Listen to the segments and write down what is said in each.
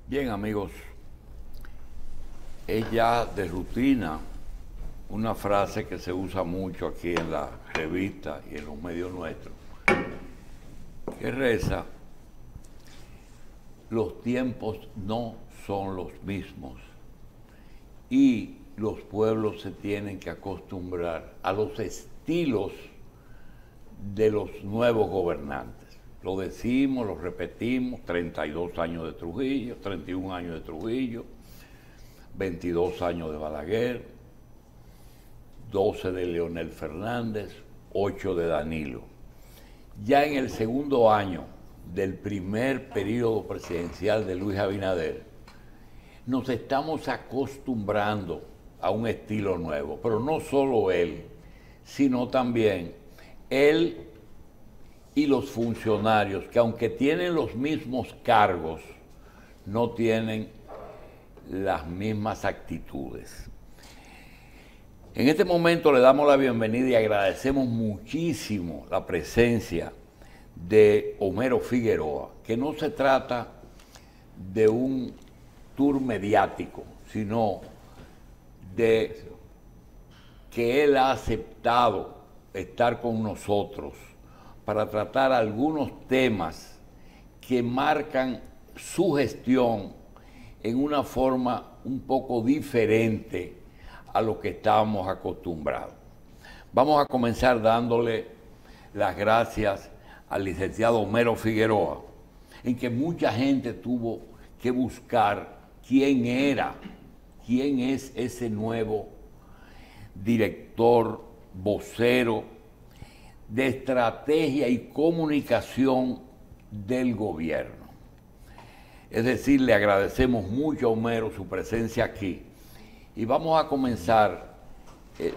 Bien, amigos, es ya de rutina una frase que se usa mucho aquí en la revista y en los medios nuestros, que reza: los tiempos no son los mismos y los pueblos se tienen que acostumbrar a los estilos de los nuevos gobernantes. Lo decimos, lo repetimos: 32 años de Trujillo, 31 años de Trujillo, 22 años de Balaguer, 12 de Leonel Fernández, 8 de Danilo. Ya en el segundo año del primer periodo presidencial de Luis Abinader, nos estamos acostumbrando a un estilo nuevo, pero no solo él, sino también él y los funcionarios, que aunque tienen los mismos cargos, no tienen las mismas actitudes. En este momento le damos la bienvenida y agradecemos muchísimo la presencia de Homero Figueroa, que no se trata de un tour mediático, sino de que él ha aceptado estar con nosotros para tratar algunos temas que marcan su gestión en una forma un poco diferente a lo que estábamos acostumbrados. Vamos a comenzar dándole las gracias al licenciado Homero Figueroa, en que mucha gente tuvo que buscar quién era, quién es ese nuevo director, vocero de estrategia y comunicación del gobierno. Es decir, le agradecemos mucho a Homero su presencia aquí. Y vamos a comenzar.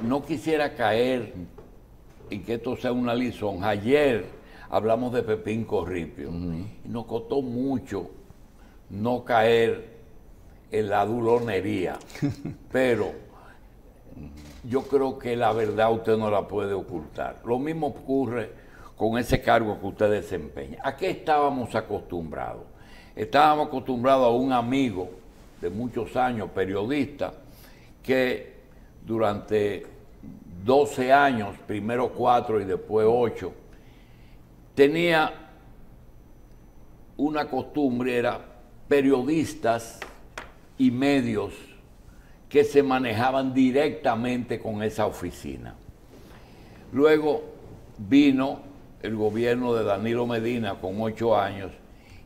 No quisiera caer en que esto sea una lisonja. Ayer hablamos de Pepín Corripio y nos costó mucho no caer en la dulonería, pero yo creo que la verdad usted no la puede ocultar. Lo mismo ocurre con ese cargo que usted desempeña. ¿A qué estábamos acostumbrados? Estábamos acostumbrados a un amigo de muchos años, periodista, que durante 12 años, primero 4 y después 8, tenía una costumbre: era periodistas y medios que se manejaban directamente con esa oficina. Luego vino el gobierno de Danilo Medina con 8 años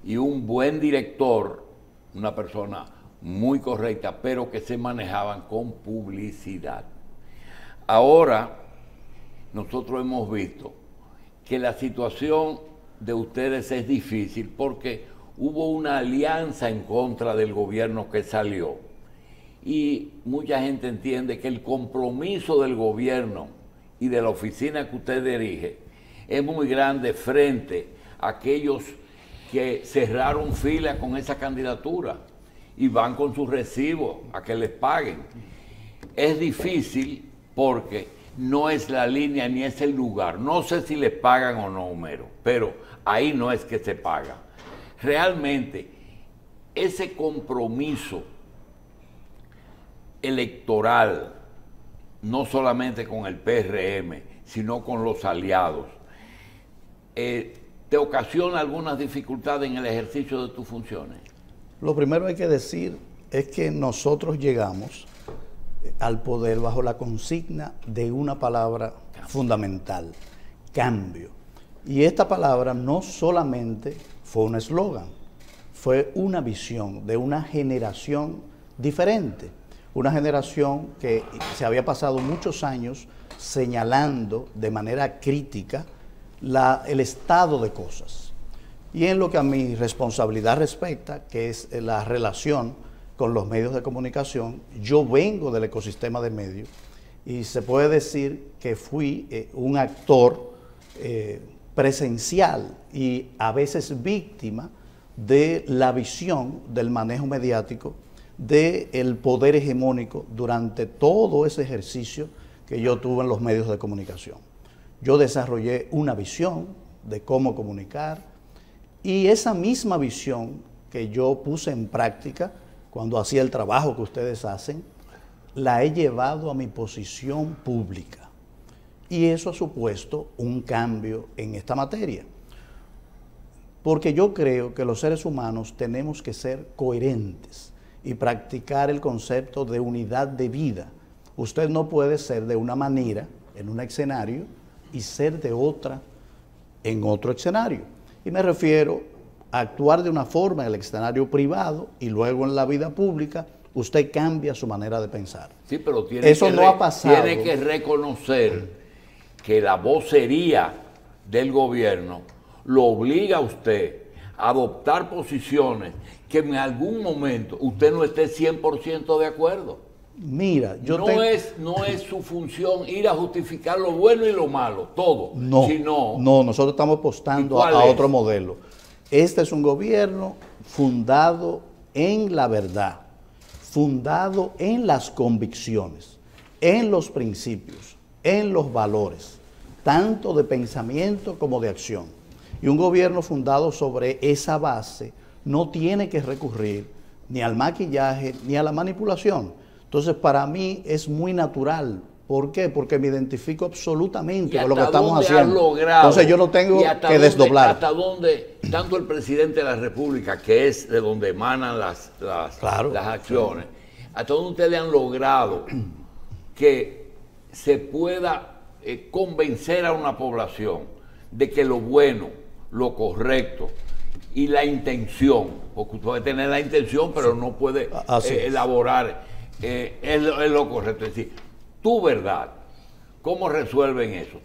y un buen director, una persona muy correcta, pero que se manejaban con publicidad. Ahora nosotros hemos visto que la situación de ustedes es difícil porque hubo una alianza en contra del gobierno que salió. Y mucha gente entiende que el compromiso del gobierno y de la oficina que usted dirige es muy grande frente a aquellos que cerraron fila con esa candidatura y van con sus recibos a que les paguen. Es difícil porque no es la línea ni es el lugar. No sé si les pagan o no, Homero, pero ahí no es que se paga. Realmente, ese compromiso electoral, no solamente con el PRM, sino con los aliados, ¿te ocasiona algunas dificultades en el ejercicio de tus funciones? Lo primero hay que decir es que nosotros llegamos al poder bajo la consigna de una palabra fundamental: cambio. Y esta palabra no solamente fue un eslogan, fue una visión de una generación diferente. Una generación que se había pasado muchos años señalando de manera crítica el estado de cosas. Y en lo que a mi responsabilidad respecta, que es la relación con los medios de comunicación, yo vengo del ecosistema de medios y se puede decir que fui un actor presencial y a veces víctima de la visión del manejo mediático del poder hegemónico durante todo ese ejercicio que yo tuve en los medios de comunicación. Yo desarrollé una visión de cómo comunicar y esa misma visión que yo puse en práctica cuando hacía el trabajo que ustedes hacen, la he llevado a mi posición pública. Y eso ha supuesto un cambio en esta materia. Porque yo creo que los seres humanos tenemos que ser coherentes y practicar el concepto de unidad de vida. Usted no puede ser de una manera en un escenario y ser de otra en otro escenario. Y me refiero a actuar de una forma en el escenario privado y luego en la vida pública usted cambia su manera de pensar. Sí, pero eso no ha pasado. Tiene que reconocer que la vocería del gobierno lo obliga a usted a adoptar posiciones que en algún momento usted no esté 100% de acuerdo. Mira, no es su función ir a justificar lo bueno y lo malo, todo. No, sino, no, nosotros estamos apostando a otro modelo. Este es un gobierno fundado en la verdad, fundado en las convicciones, en los principios, en los valores, tanto de pensamiento como de acción. Y un gobierno fundado sobre esa base no tiene que recurrir ni al maquillaje ni a la manipulación. Entonces, para mí es muy natural. ¿Por qué? Porque me identifico absolutamente con lo que estamos haciendo. Entonces, yo no tengo que desdoblar. Hasta dónde, tanto el presidente de la República, que es de donde emanan las acciones, hasta dónde ustedes han logrado que se pueda convencer a una población de que lo bueno, lo correcto y la intención, porque usted puede tener la intención, pero no puede elaborar, es lo correcto. Es decir, tu verdad, ¿cómo resuelven eso?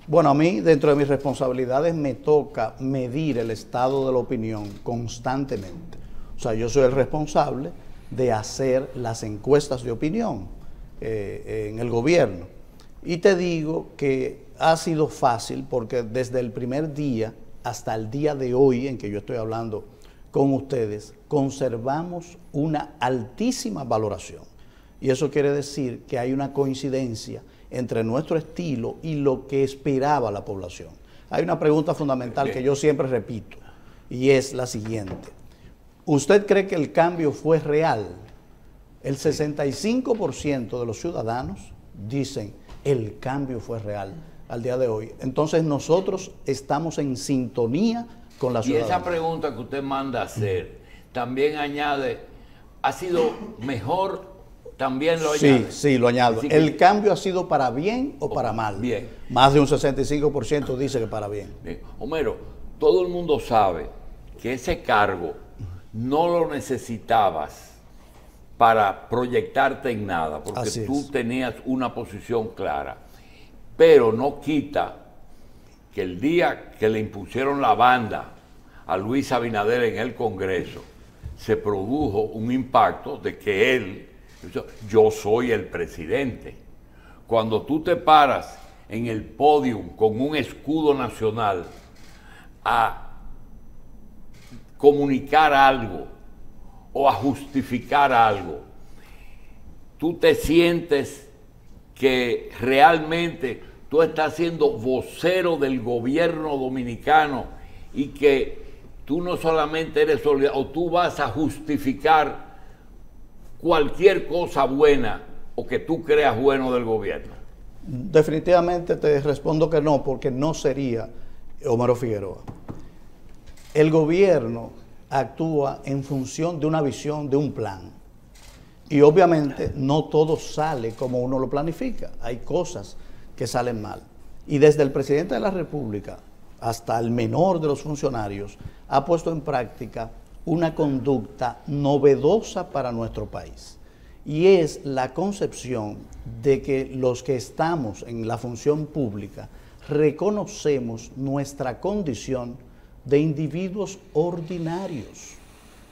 Bueno, a mí, dentro de mis responsabilidades, me toca medir el estado de la opinión constantemente. O sea, yo soy el responsable de hacer las encuestas de opinión en el gobierno. Y te digo que ha sido fácil porque desde el primer día hasta el día de hoy en que yo estoy hablando con ustedes, conservamos una altísima valoración. Y eso quiere decir que hay una coincidencia entre nuestro estilo y lo que esperaba la población. Hay una pregunta fundamental que yo siempre repito y es la siguiente. ¿Usted cree que el cambio fue real? El 65% de los ciudadanos dicen el cambio fue real al día de hoy. Entonces nosotros estamos en sintonía con la ciudadanía. Y esa pregunta que usted manda hacer también añade, ¿ha sido mejor? También lo añade. Sí, lo añado. ¿El cambio ha sido para bien o para mal? Bien. Más de un 65% dice que para bien. Bien. Homero, todo el mundo sabe que ese cargo no lo necesitabas para proyectarte en nada, porque tú tenías una posición clara. Pero no quita que el día que le impusieron la banda a Luis Abinader en el Congreso, se produjo un impacto de que él, yo soy el presidente. Cuando tú te paras en el podio con un escudo nacional a comunicar algo o a justificar algo, tú te sientes que realmente tú estás siendo vocero del gobierno dominicano y que tú no solamente eres solidario, o tú vas a justificar cualquier cosa buena o que tú creas bueno del gobierno. Definitivamente te respondo que no, porque no sería Homero Figueroa. El gobierno actúa en función de una visión, de un plan. Y obviamente no todo sale como uno lo planifica. Hay cosas que salen mal. Y desde el presidente de la República hasta el menor de los funcionarios ha puesto en práctica una conducta novedosa para nuestro país. Y es la concepción de que los que estamos en la función pública reconocemos nuestra condición de individuos ordinarios.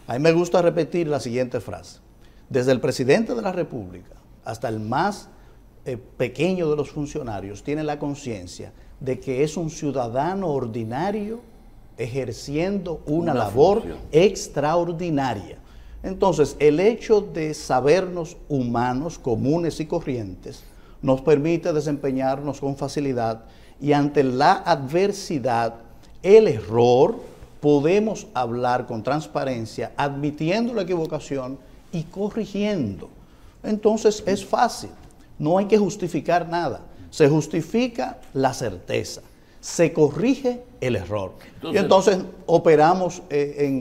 A mí me gusta repetir la siguiente frase. Desde el presidente de la República hasta el más pequeño de los funcionarios tiene la conciencia de que es un ciudadano ordinario ejerciendo una labor extraordinaria. Entonces, el hecho de sabernos humanos, comunes y corrientes, nos permite desempeñarnos con facilidad y ante la adversidad, el error podemos hablar con transparencia, admitiendo la equivocación y corrigiendo. Entonces es fácil, no hay que justificar nada, se justifica la certeza, se corrige el error. Y entonces operamos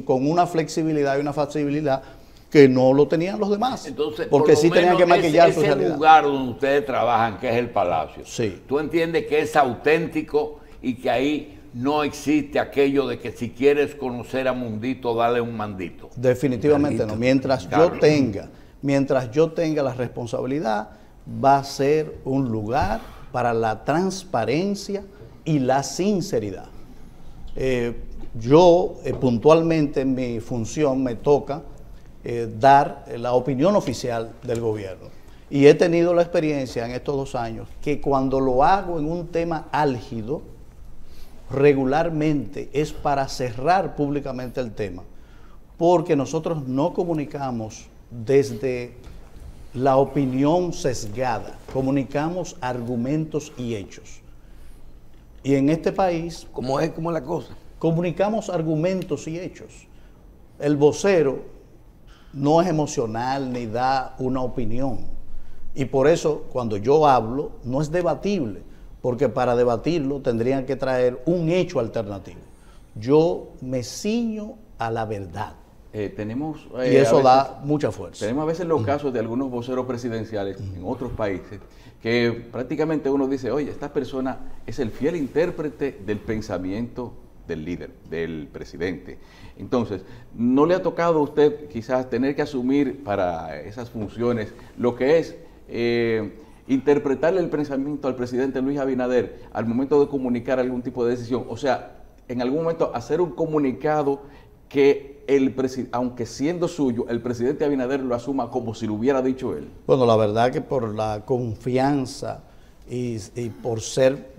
con una flexibilidad y una facilidad que no lo tenían los demás. Entonces, porque sí tenían que maquillar su realidad. Ese lugar donde ustedes trabajan, que es el Palacio, sí. ¿Tú entiendes que es auténtico y que ahí no existe aquello de que si quieres conocer a Mundito, dale un mandito? Definitivamente Maldito. no. Mientras yo tenga la responsabilidad, va a ser un lugar para la transparencia y la sinceridad. Puntualmente en mi función me toca dar la opinión oficial del gobierno. Y he tenido la experiencia en estos 2 años que cuando lo hago en un tema álgido, regularmente es para cerrar públicamente el tema, porque nosotros no comunicamos desde la opinión sesgada, comunicamos argumentos y hechos. Y en este país... ¿Cómo es la cosa? Comunicamos argumentos y hechos. El vocero no es emocional ni da una opinión. Y por eso, cuando yo hablo, no es debatible, porque para debatirlo tendrían que traer un hecho alternativo. Yo me ciño a la verdad. Y eso da mucha fuerza. Tenemos a veces los casos de algunos voceros presidenciales en otros países que prácticamente uno dice, oye, esta persona es el fiel intérprete del pensamiento del líder, del presidente. Entonces, ¿no le ha tocado a usted quizás tener que asumir para esas funciones lo que es interpretarle el pensamiento al presidente Luis Abinader al momento de comunicar algún tipo de decisión? O sea, en algún momento hacer un comunicado que aunque siendo suyo, el presidente Abinader lo asuma como si lo hubiera dicho él. Bueno, la verdad que por la confianza y por ser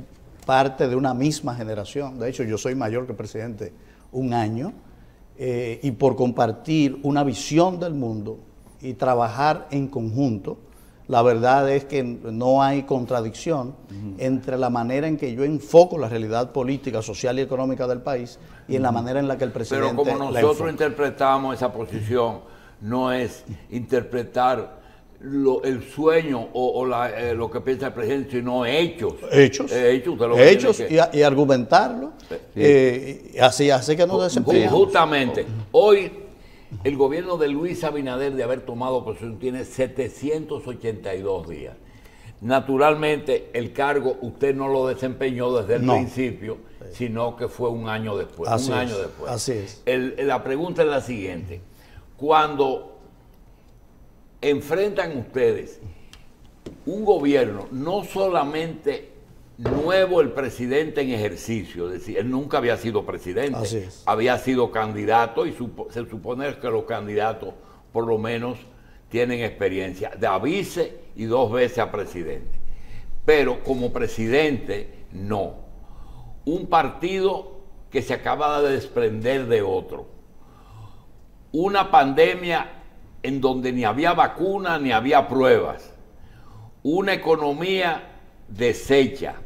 parte de una misma generación, de hecho yo soy mayor que el presidente 1 año, y por compartir una visión del mundo y trabajar en conjunto, la verdad es que no hay contradicción entre la manera en que yo enfoco la realidad política, social y económica del país y en la manera en la que el presidente... Pero como nosotros interpretamos esa posición, no es interpretar el sueño o lo que piensa el presidente, sino hechos. Hechos. Hechos y argumentarlo. Sí. Así que nos desempeñamos. Justamente, hoy el gobierno de Luis Abinader, de haber tomado posesión, tiene 782 días. Naturalmente, el cargo usted no lo desempeñó desde el principio, sino que fue 1 año después. Así un año después. Así es. La pregunta es la siguiente. Cuando enfrentan ustedes un gobierno no solamente nuevo, el presidente en ejercicio, es decir, él nunca había sido presidente, había sido candidato y se supone que los candidatos por lo menos tienen experiencia de a vice y 2 veces a presidente, pero como presidente no. Un partido que se acaba de desprender de otro, una pandemia en donde ni había vacuna ni había pruebas, una economía deshecha,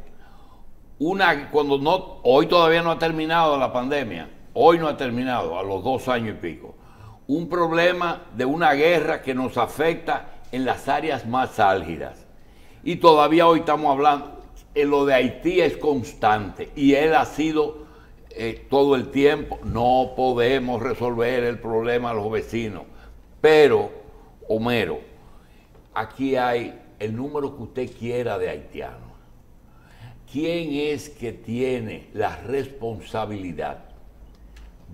hoy todavía no ha terminado la pandemia, hoy no ha terminado, a los 2 años y pico, un problema de una guerra que nos afecta en las áreas más álgidas, y todavía hoy estamos hablando, lo de Haití es constante, y él ha sido todo el tiempo, no podemos resolver el problema de los vecinos. Pero, Homero, aquí hay el número que usted quiera de haitianos. ¿Quién es que tiene la responsabilidad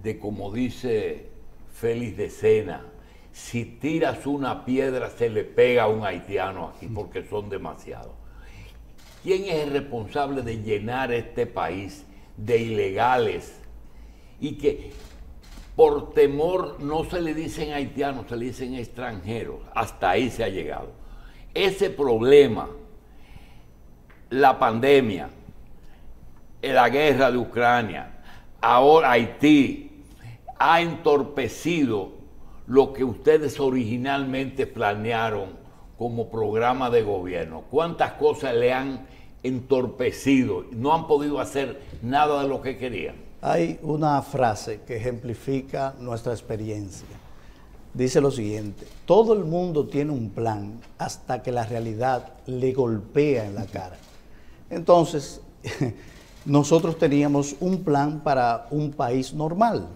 de, como dice Félix de Sena, si tiras una piedra se le pega a un haitiano aquí porque son demasiados? ¿Quién es el responsable de llenar este país de ilegales y que por temor no se le dicen haitianos, se le dicen extranjeros? Hasta ahí se ha llegado. Ese problema, la pandemia, la guerra de Ucrania, ahora Haití, ha entorpecido lo que ustedes originalmente planearon como programa de gobierno. ¿Cuántas cosas le han entorpecido? No han podido hacer nada de lo que querían. Hay una frase que ejemplifica nuestra experiencia. Dice lo siguiente: todo el mundo tiene un plan hasta que la realidad le golpea en la cara. Entonces, nosotros teníamos un plan para un país normal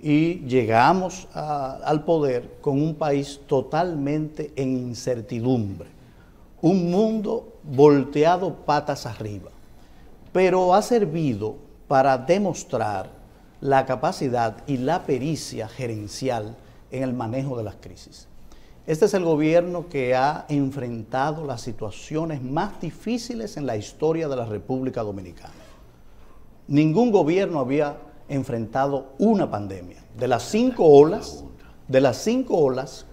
y llegamos al poder con un país totalmente en incertidumbre, un mundo volteado patas arriba, pero ha servido para demostrar la capacidad y la pericia gerencial en el manejo de las crisis. Este es el gobierno que ha enfrentado las situaciones más difíciles en la historia de la República Dominicana. Ningún gobierno había enfrentado una pandemia. De las 5 olas,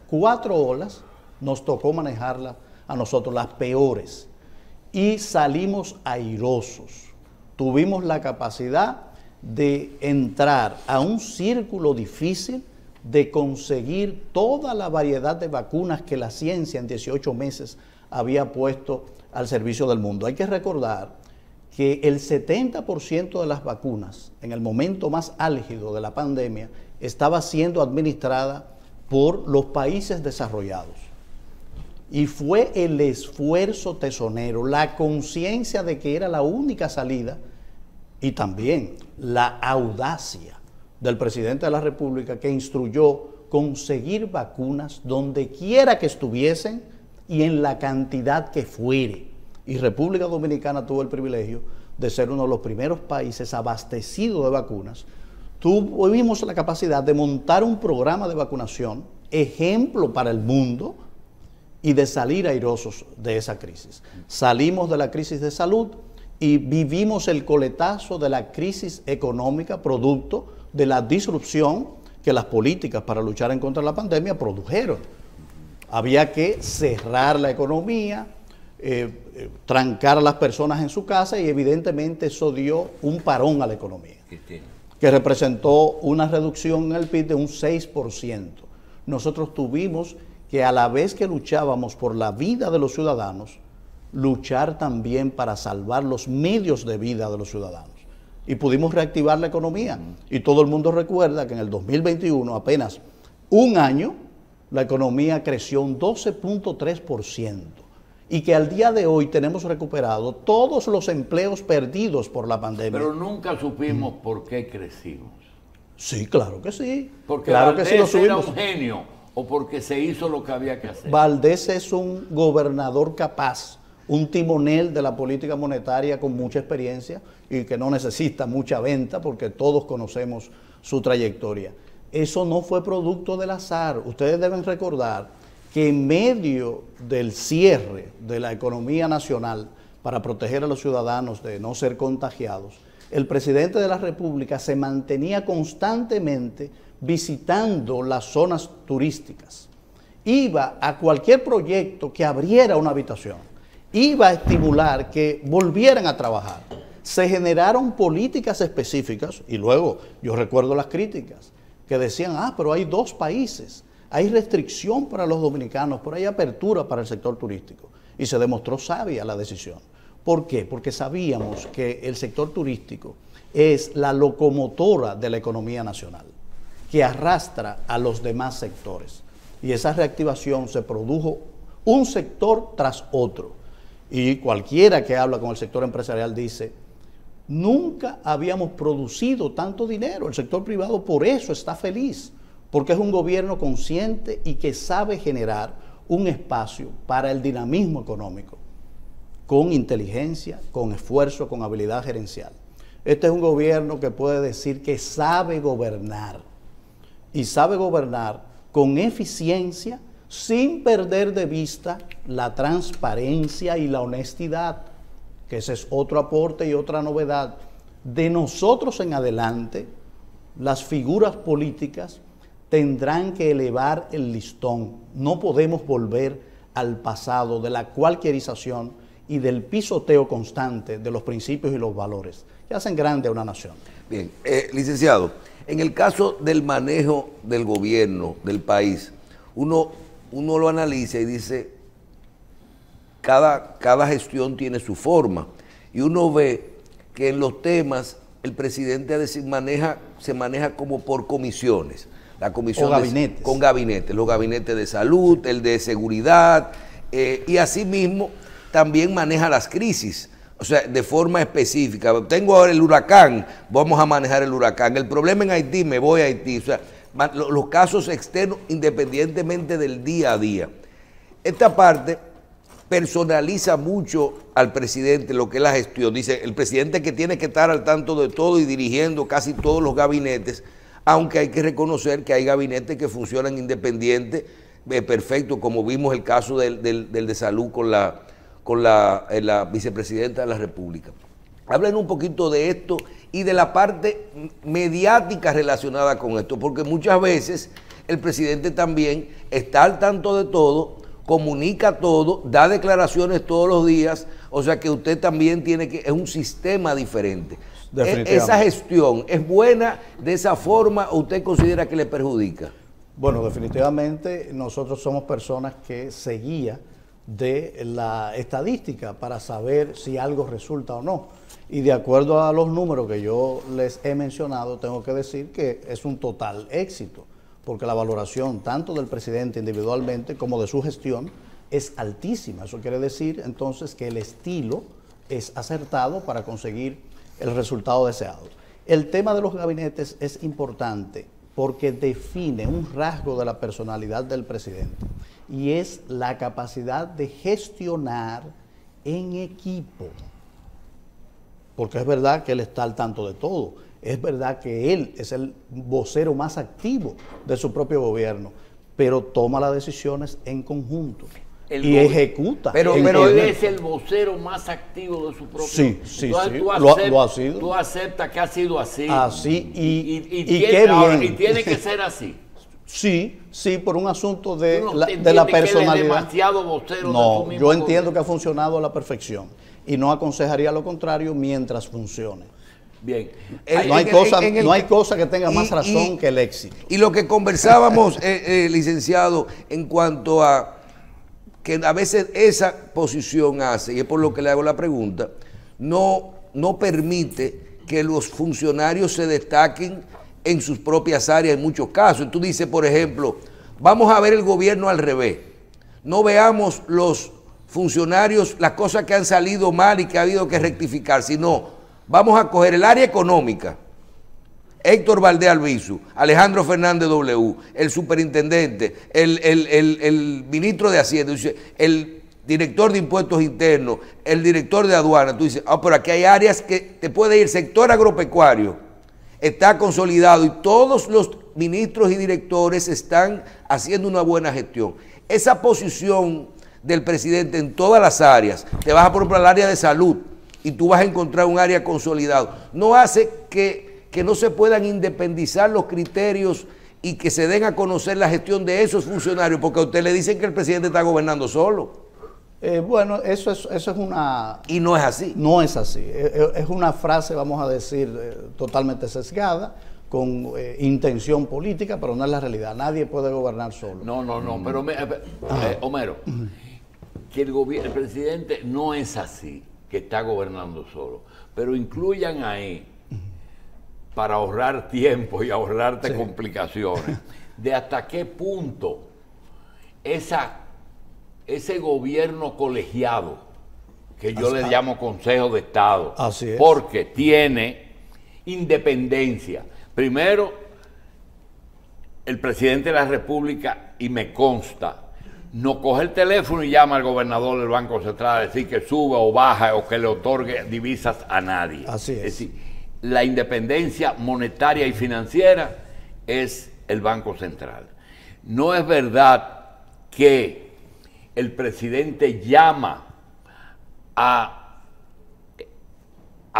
4 olas nos tocó manejarlas a nosotros, las peores, y salimos airosos. Tuvimos la capacidad de entrar a un círculo difícil, de conseguir toda la variedad de vacunas que la ciencia en 18 meses había puesto al servicio del mundo. Hay que recordar que el 70% de las vacunas en el momento más álgido de la pandemia estaba siendo administrada por los países desarrollados. Y fue el esfuerzo tesonero, la conciencia de que era la única salida y también la audacia del presidente de la República, que instruyó conseguir vacunas donde quiera que estuviesen y en la cantidad que fuere. Y República Dominicana tuvo el privilegio de ser uno de los primeros países abastecidos de vacunas. Tuvimos la capacidad de montar un programa de vacunación, ejemplo para el mundo, y de salir airosos de esa crisis. Salimos de la crisis de salud y vivimos el coletazo de la crisis económica, producto de la disrupción que las políticas para luchar en contra de la pandemia produjeron. Había que cerrar la economía, trancar a las personas en su casa, y evidentemente eso dio un parón a la economía, que representó una reducción en el PIB de un 6%. Nosotros tuvimos que, a la vez que luchábamos por la vida de los ciudadanos, luchar también para salvar los medios de vida de los ciudadanos. Y pudimos reactivar la economía. Y todo el mundo recuerda que en el 2021, apenas un año, la economía creció un 12.3%. Y que al día de hoy tenemos recuperado todos los empleos perdidos por la pandemia. Pero nunca supimos por qué crecimos. Sí, claro que sí. Porque claro Valdés que sí, lo subimos. era un genio, o porque se hizo lo que había que hacer. Valdés es un gobernador capaz, un timonel de la política monetaria con mucha experiencia y que no necesita mucha venta, porque todos conocemos su trayectoria. Eso no fue producto del azar. Ustedes deben recordar que en medio del cierre de la economía nacional para proteger a los ciudadanos de no ser contagiados, el presidente de la República se mantenía constantemente visitando las zonas turísticas. Iba a cualquier proyecto que abriera una habitación, iba a estimular que volvieran a trabajar. Se generaron políticas específicas, y luego yo recuerdo las críticas que decían: pero hay 2 países, hay restricción para los dominicanos, pero hay apertura para el sector turístico. Y se demostró sabia la decisión. ¿Por qué? Porque sabíamos que el sector turístico es la locomotora de la economía nacional, que arrastra a los demás sectores. Y esa reactivación se produjo un sector tras otro. Y cualquiera que habla con el sector empresarial dice: nunca habíamos producido tanto dinero. El sector privado por eso está feliz, porque es un gobierno consciente y que sabe generar un espacio para el dinamismo económico, con inteligencia, con esfuerzo, con habilidad gerencial. Este es un gobierno que puede decir que sabe gobernar, y sabe gobernar con eficiencia, sin perder de vista la transparencia y la honestidad, que ese es otro aporte y otra novedad. De nosotros en adelante, las figuras políticas tendrán que elevar el listón. No podemos volver al pasado de la cualquierización y del pisoteo constante de los principios y los valores que hacen grande a una nación. Bien, licenciado, en el caso del manejo del gobierno del país, uno lo analiza y dice: cada gestión tiene su forma, y uno ve que en los temas el presidente se maneja como por comisiones. La comisión o gabinetes. Con gabinetes, los gabinetes de salud, el de seguridad, y asimismo también maneja las crisis, o sea, de forma específica. Tengo ahora el huracán, vamos a manejar el huracán. El problema en Haití, me voy a Haití. O sea, los casos externos independientemente del día a día. Esta parte personaliza mucho al presidente lo que es la gestión. Dice, el presidente que tiene que estar al tanto de todo y dirigiendo casi todos los gabinetes, aunque hay que reconocer que hay gabinetes que funcionan independientes, perfecto, como vimos el caso del de salud con la vicepresidenta de la República. Hablen un poquito de esto y de la parte mediática relacionada con esto, porque muchas veces el presidente también está al tanto de todo, comunica todo, da declaraciones todos los días, o sea que usted también tiene que, es un sistema diferente. ¿Esa gestión es buena de esa forma o usted considera que le perjudica? Bueno, definitivamente nosotros somos personas que se guía de la estadística para saber si algo resulta o no. Y de acuerdo a los números que yo les he mencionado, tengo que decir que es un total éxito, porque la valoración tanto del presidente individualmente como de su gestión es altísima. Eso quiere decir entonces que el estilo es acertado para conseguir el resultado deseado. El tema de los gabinetes es importante porque define un rasgo de la personalidad del presidente y es la capacidad de gestionar en equipo. Porque es verdad que él está al tanto de todo, es verdad que él es el vocero más activo de su propio gobierno, pero toma las decisiones en conjunto y ejecuta. Pero él es el vocero más activo de su propio gobierno. Sí, lo ha sido. Tú aceptas que ha sido así. Así, y qué bien. Y tiene que ser así. Sí, por un asunto de personalidad. la personalidad. Que él es demasiado vocero no, de su mismo yo entiendo gobierno. Que ha funcionado a la perfección y no aconsejaría lo contrario mientras funcione. Bien. No hay cosa que tenga más razón que el éxito. Y lo que conversábamos, licenciado, en cuanto a que a veces esa posición hace, y es por lo que le hago la pregunta, no permite que los funcionarios se destaquen en sus propias áreas en muchos casos. Tú dices, por ejemplo, vamos a ver el gobierno al revés. No veamos los funcionarios, las cosas que han salido mal y que ha habido que rectificar, sino vamos a coger el área económica. Héctor Valdés Albizu, Alejandro Fernández W, el superintendente, el ministro de Hacienda, el director de impuestos internos, el director de aduana. Tú dices, pero aquí hay áreas que te puede ir, sector agropecuario, está consolidado y todos los ministros y directores están haciendo una buena gestión. Esa posición del presidente en todas las áreas, te vas a por ejemplo al área de salud y tú vas a encontrar un área consolidado, no hace que no se puedan independizar los criterios y que se den a conocer la gestión de esos funcionarios, porque a usted le dicen que el presidente está gobernando solo. Bueno, eso es una... Y no es así. No es así. Es una frase, vamos a decir, totalmente sesgada, con intención política, pero no es la realidad. Nadie puede gobernar solo. No, pero Homero, que el presidente no es así, que está gobernando solo, pero incluyan ahí, para ahorrar tiempo y ahorrarte complicaciones, de hasta qué punto ese gobierno colegiado, que yo le llamo Consejo de Estado, así es, porque tiene independencia. Primero, el presidente de la República, y me consta, no coge el teléfono y llama al gobernador del Banco Central a decir que suba o baja o que le otorgue divisas a nadie. Así es. Es decir, la independencia monetaria y financiera es el Banco Central. No es verdad que el presidente llama a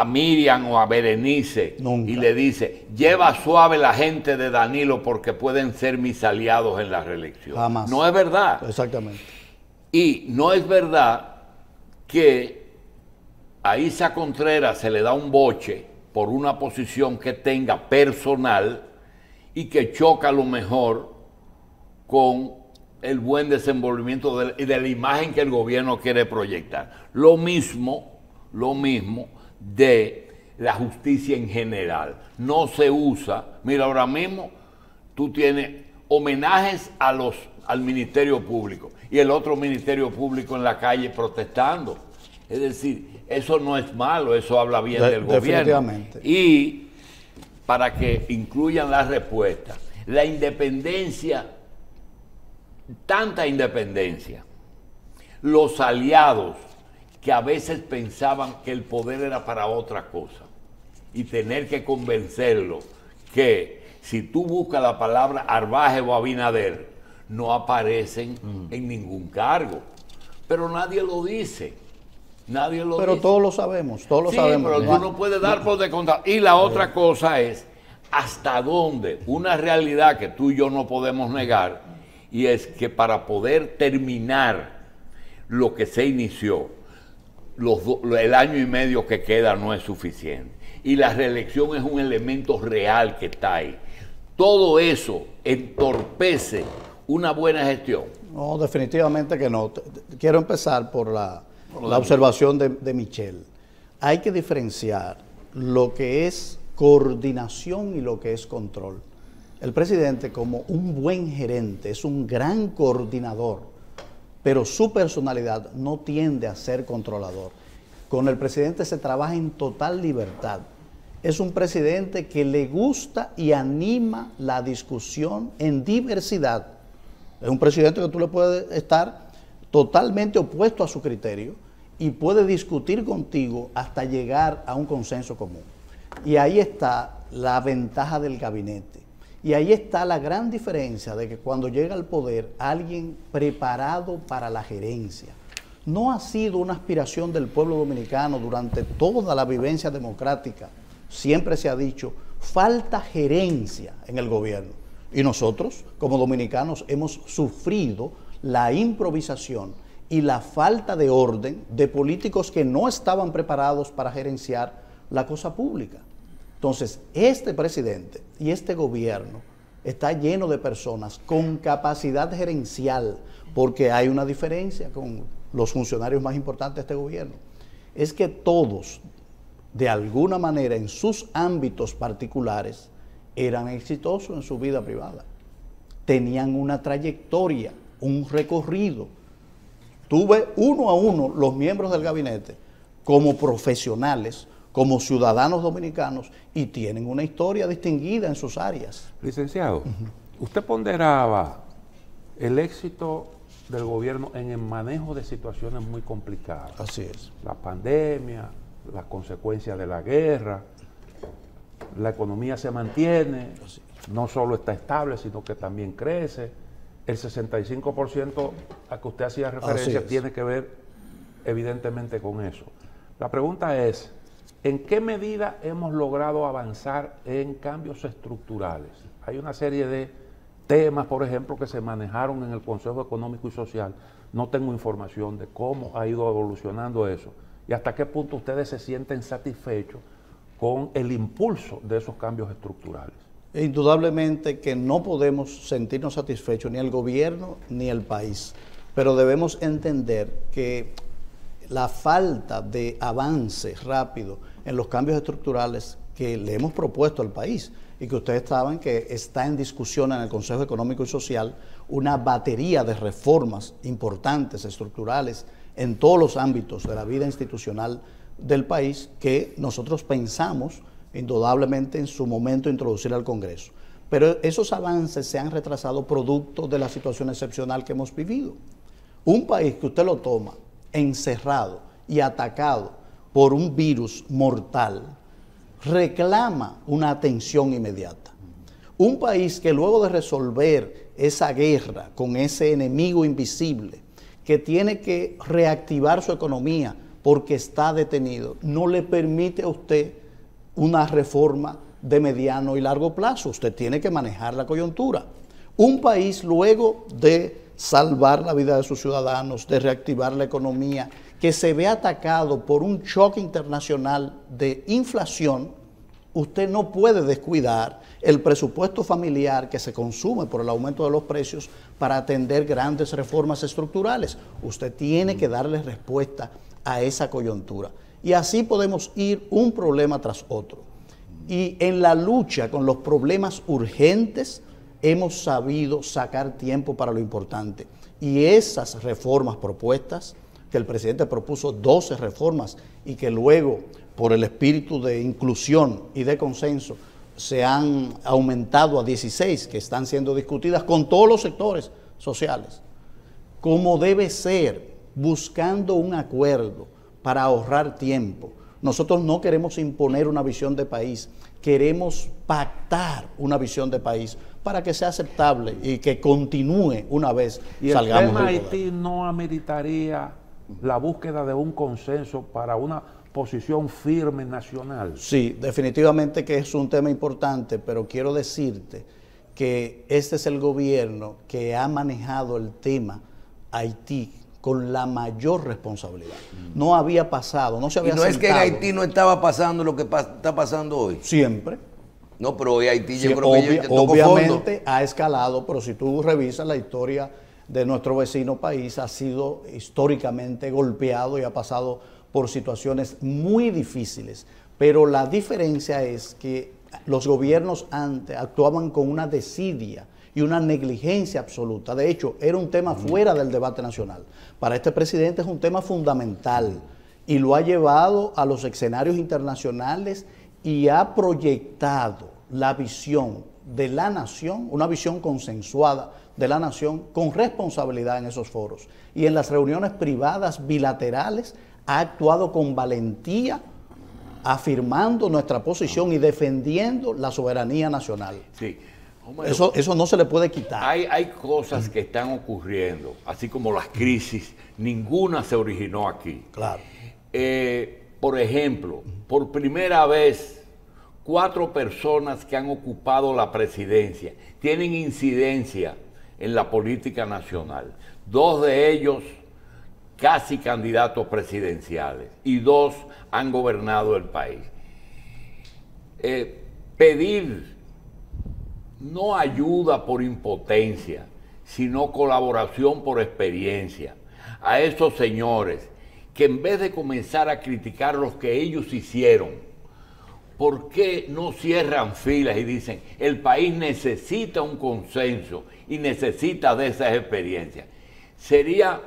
Miriam o a Berenice Nunca. Y le dice, lleva suave la gente de Danilo porque pueden ser mis aliados en la reelección. Jamás. No es verdad. Exactamente. Y no es verdad que a Isa Contreras se le da un boche por una posición que tenga personal y que choca a lo mejor con el buen desenvolvimiento de la imagen que el gobierno quiere proyectar. Lo mismo de la justicia en general. No se usa. Mira, ahora mismo tú tienes homenajes al Ministerio Público y el otro Ministerio Público en la calle protestando. Es decir, eso no es malo, eso habla bien del gobierno. Y para que incluyan la respuesta, la independencia, tanta independencia, los aliados que a veces pensaban que el poder era para otra cosa y tener que convencerlo que si tú buscas la palabra Arbaje o Abinader, no aparecen en ningún cargo. Pero nadie lo dice. Nadie lo dice. Pero todos lo sabemos, todos lo sabemos. Pero tú no puedes dar por descontado. Y la otra cosa es hasta dónde, una realidad que tú y yo no podemos negar, y es que para poder terminar lo que se inició, el año y medio que queda no es suficiente. Y la reelección es un elemento real que está ahí. Todo eso entorpece una buena gestión. No, definitivamente que no. Quiero empezar por la observación de Michelle. Hay que diferenciar lo que es coordinación y lo que es control. El presidente, como un buen gerente, es un gran coordinador, pero su personalidad no tiende a ser controlador. Con el presidente se trabaja en total libertad. Es un presidente que le gusta y anima la discusión en diversidad. Es un presidente que tú le puedes estar totalmente opuesto a su criterio y puede discutir contigo hasta llegar a un consenso común. Y ahí está la ventaja del gabinete. Y ahí está la gran diferencia de que cuando llega al poder alguien preparado para la gerencia. No ha sido una aspiración del pueblo dominicano durante toda la vivencia democrática. Siempre se ha dicho, falta gerencia en el gobierno. Y nosotros, como dominicanos, hemos sufrido la improvisación y la falta de orden de políticos que no estaban preparados para gerenciar la cosa pública. Entonces, este presidente y este gobierno está lleno de personas con capacidad gerencial, porque hay una diferencia con los funcionarios más importantes de este gobierno. Es que todos, de alguna manera, en sus ámbitos particulares, eran exitosos en su vida privada. Tenían una trayectoria, un recorrido. Tuve uno a uno los miembros del gabinete como profesionales, como ciudadanos dominicanos, y tienen una historia distinguida en sus áreas. Licenciado, usted ponderaba el éxito del gobierno en el manejo de situaciones muy complicadas. Así es. La pandemia, las consecuencias de la guerra, la economía se mantiene, no solo está estable, sino que también crece. El 65% a que usted hacía referencia tiene que ver evidentemente con eso. La pregunta es, ¿en qué medida hemos logrado avanzar en cambios estructurales? Hay una serie de temas, por ejemplo, que se manejaron en el Consejo Económico y Social. No tengo información de cómo ha ido evolucionando eso y hasta qué punto ustedes se sienten satisfechos con el impulso de esos cambios estructurales. Indudablemente que no podemos sentirnos satisfechos, ni el gobierno ni el país, pero debemos entender que la falta de avance rápido en los cambios estructurales que le hemos propuesto al país y que ustedes saben que está en discusión en el Consejo Económico y Social una batería de reformas importantes, estructurales, en todos los ámbitos de la vida institucional del país que nosotros pensamos indudablemente en su momento introducir al Congreso. Pero esos avances se han retrasado producto de la situación excepcional que hemos vivido. Un país que usted lo toma encerrado y atacado por un virus mortal reclama una atención inmediata. Un país que luego de resolver esa guerra con ese enemigo invisible, que tiene que reactivar su economía porque está detenido, no le permite a usted una reforma de mediano y largo plazo. Usted tiene que manejar la coyuntura. Un país luego de salvar la vida de sus ciudadanos, de reactivar la economía, que se ve atacado por un choque internacional de inflación, usted no puede descuidar el presupuesto familiar que se consume por el aumento de los precios para atender grandes reformas estructurales. Usted tiene que darle respuesta a esa coyuntura. Y así podemos ir un problema tras otro. Y en la lucha con los problemas urgentes hemos sabido sacar tiempo para lo importante. Y esas reformas propuestas, que el presidente propuso 12 reformas y que luego, por el espíritu de inclusión y de consenso, se han aumentado a 16, que están siendo discutidas con todos los sectores sociales, como debe ser, buscando un acuerdo para ahorrar tiempo. Nosotros no queremos imponer una visión de país, queremos pactar una visión de país para que sea aceptable y que continúe una vez y salgamos el tema del poder. Haití no ameritaría la búsqueda de un consenso para una posición firme nacional. Sí, definitivamente que es un tema importante, pero quiero decirte que este es el gobierno que ha manejado el tema Haití con la mayor responsabilidad. No había pasado, no se había Y no es que en sentado. Haití no estaba pasando lo que está pasando hoy. Siempre. No, pero hoy Haití yo Sí, creo que ya tocó obviamente fondo. ha escalado, pero si tú revisas la historia de nuestro vecino país, ha sido históricamente golpeado y ha pasado por situaciones muy difíciles. Pero la diferencia es que los gobiernos antes actuaban con una desidia y una negligencia absoluta. De hecho, era un tema fuera del debate nacional. Para este presidente es un tema fundamental y lo ha llevado a los escenarios internacionales y ha proyectado la visión de la nación, una visión consensuada de la nación con responsabilidad en esos foros. Y en las reuniones privadas bilaterales ha actuado con valentía, afirmando nuestra posición y defendiendo la soberanía nacional. Sí. Homero, Eso no se le puede quitar. hay cosas que están ocurriendo, así como las crisis, ninguna se originó aquí. Claro. Por ejemplo, por primera vez, 4 personas que han ocupado la presidencia tienen incidencia en la política nacional. 2 de ellos casi candidatos presidenciales y 2 han gobernado el país. Pedir no ayuda por impotencia, sino colaboración por experiencia. A esos señores que en vez de comenzar a criticar lo que ellos hicieron, ¿por qué no cierran filas y dicen, el país necesita un consenso y necesita de esas experiencias? Sería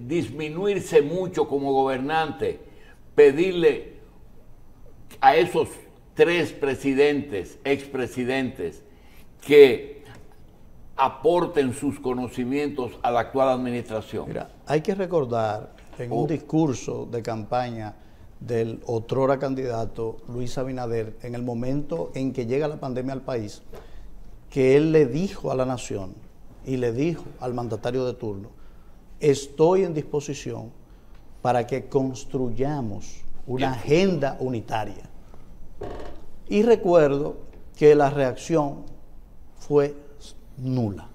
disminuirse mucho como gobernante, pedirle a esos 3 presidentes, expresidentes, que aporten sus conocimientos a la actual administración. Mira, hay que recordar en un discurso de campaña del otrora candidato Luis Abinader, en el momento en que llega la pandemia al país, que él le dijo a la nación y le dijo al mandatario de turno, estoy en disposición para que construyamos una agenda unitaria. Y recuerdo que la reacción fue nula,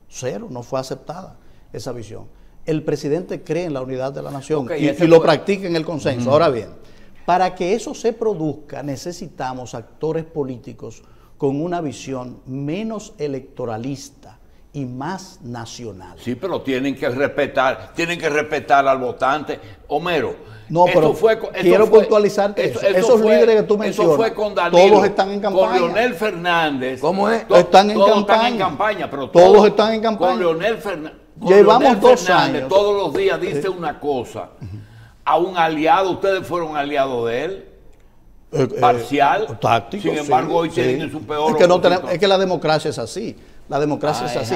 0, no fue aceptada esa visión. El presidente cree en la unidad de la nación y lo practica en el consenso. Ahora bien, para que eso se produzca necesitamos actores políticos con una visión menos electoralista y más nacional. Sí, pero tienen que respetar al votante. Homero, no, pero quiero puntualizarte eso. Esos líderes que tú mencionas, eso fue con Danilo, todos están en campaña. Con Leonel Fernández. ¿Cómo es? Están en todos campaña. Están en campaña, pero todos están en campaña. Con Leonel Fernández. Llevamos 2 años. Todos los días dice una cosa a un aliado. Ustedes fueron aliados de él. Parcial. Táctico. Sin embargo, hoy tienen su peor. Es que la democracia es así. La democracia es así.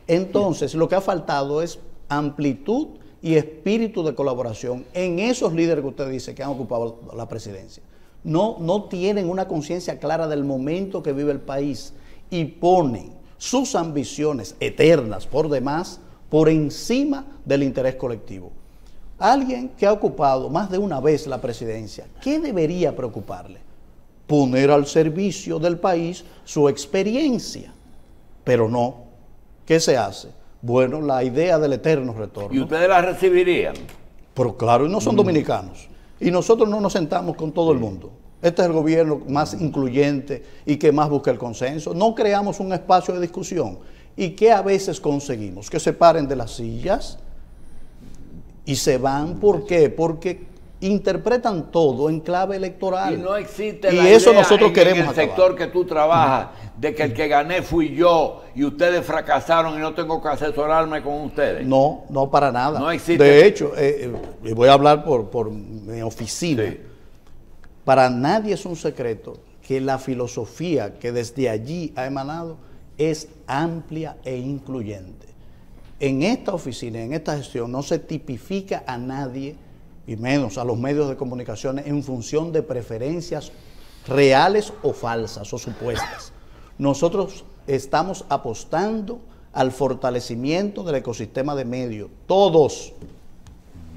Entonces, lo que ha faltado es amplitud y espíritu de colaboración en esos líderes que usted dice que han ocupado la presidencia. No tienen una conciencia clara del momento que vive el país y ponen sus ambiciones eternas por demás por encima del interés colectivo. Alguien que ha ocupado más de una vez la presidencia, ¿qué debería preocuparle? Poner al servicio del país su experiencia. Pero no. ¿Qué se hace? Bueno, la idea del eterno retorno. ¿Y ustedes la recibirían? Pero claro, y no son dominicanos. Y nosotros no nos sentamos con todo el mundo. Este es el gobierno más incluyente y que más busca el consenso. No creamos un espacio de discusión. ¿Y qué a veces conseguimos? Que se paren de las sillas Y se van, ¿por qué? Porque interpretan todo en clave electoral. Y no existe y la eso idea nosotros queremos en el acabar. sector que tú trabajas, de que el que gané fui yo y ustedes fracasaron y no tengo que asesorarme con ustedes. No, no para nada. No existe. De hecho, y voy a hablar por mi oficina. Sí. Para nadie es un secreto que la filosofía que desde allí ha emanado es amplia e incluyente. En esta oficina, en esta gestión, no se tipifica a nadie, y menos a los medios de comunicación, en función de preferencias reales o falsas o supuestas. Nosotros estamos apostando al fortalecimiento del ecosistema de medios, todos,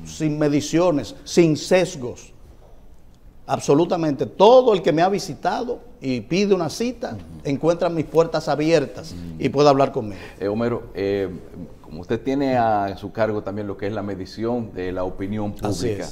sin mediciones, sin sesgos. Absolutamente todo el que me ha visitado y pide una cita, encuentra mis puertas abiertas y puede hablar conmigo. Homero, como usted tiene a su cargo también lo que es la medición de la opinión pública,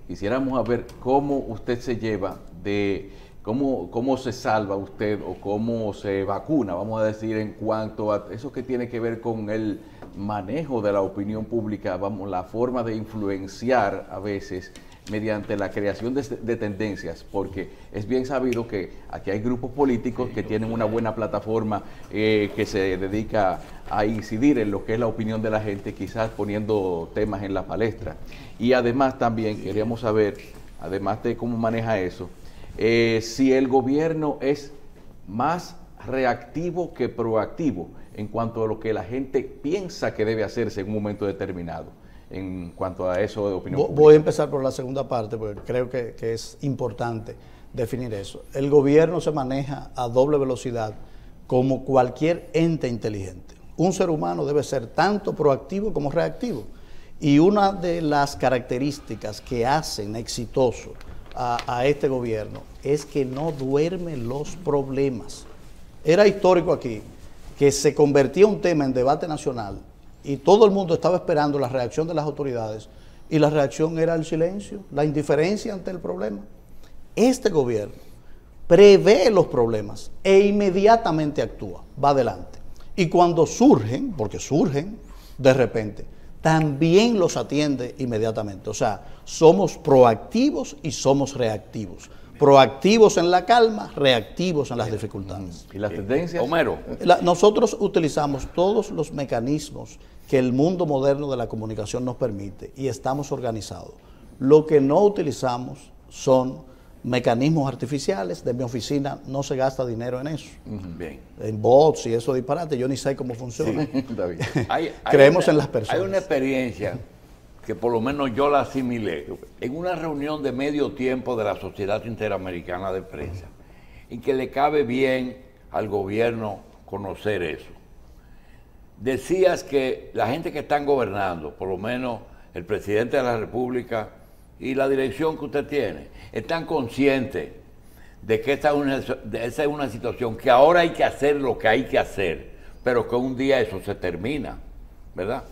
quisiéramos a ver cómo usted se lleva de cómo se salva usted o cómo se vacuna, vamos a decir, en cuanto a eso que tiene que ver con el manejo de la opinión pública, la forma de influenciar a veces mediante la creación de tendencias, porque es bien sabido que aquí hay grupos políticos que tienen una buena plataforma que se dedica a incidir en lo que es la opinión de la gente, quizás poniendo temas en la palestra. Y además también queríamos saber, además de cómo maneja eso, si el gobierno es más reactivo que proactivo en cuanto a lo que la gente piensa que debe hacerse en un momento determinado. En cuanto a eso de opinión pública. Voy a empezar por la segunda parte, porque creo que es importante definir eso. El gobierno se maneja a doble velocidad como cualquier ente inteligente. Un ser humano debe ser tanto proactivo como reactivo. Y una de las características que hacen exitoso a este gobierno es que no duerme los problemas. Era histórico aquí que se convertía un tema en debate nacional y todo el mundo estaba esperando la reacción de las autoridades, y la reacción era el silencio, la indiferencia ante el problema. Este gobierno prevé los problemas e inmediatamente actúa, va adelante. Y cuando surgen, porque surgen de repente, también los atiende inmediatamente. O sea, somos proactivos y somos reactivos. Proactivos en la calma, reactivos en las dificultades. ¿Y las tendencias? Homero. Nosotros utilizamos todos los mecanismos que el mundo moderno de la comunicación nos permite y estamos organizados. Lo que no utilizamos son mecanismos artificiales. De mi oficina no se gasta dinero en eso. Bien. En bots y eso disparate, yo ni sé cómo funciona. Está bien. Creemos en las personas. Hay una experiencia que por lo menos yo la asimilé en una reunión de medio tiempo de la Sociedad Interamericana de Prensa, en que le cabe bien al gobierno conocer eso. Decías que la gente que están gobernando, por lo menos el presidente de la República y la dirección que usted tiene, están conscientes de que esa es una situación que ahora hay que hacer lo que hay que hacer, pero que un día eso se termina, ¿verdad?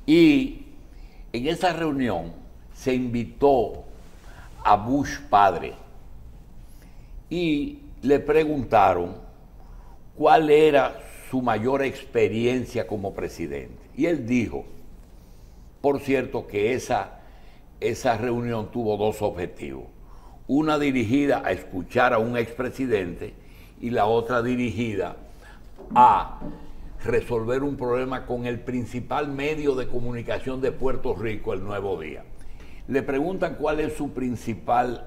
Y en esa reunión se invitó a Bush padre y le preguntaron cuál era su mayor experiencia como presidente. Y él dijo, por cierto, que esa reunión tuvo dos objetivos. Una dirigida a escuchar a un expresidente y la otra dirigida a resolver un problema con el principal medio de comunicación de Puerto Rico, El Nuevo Día. Le preguntan cuál es su principal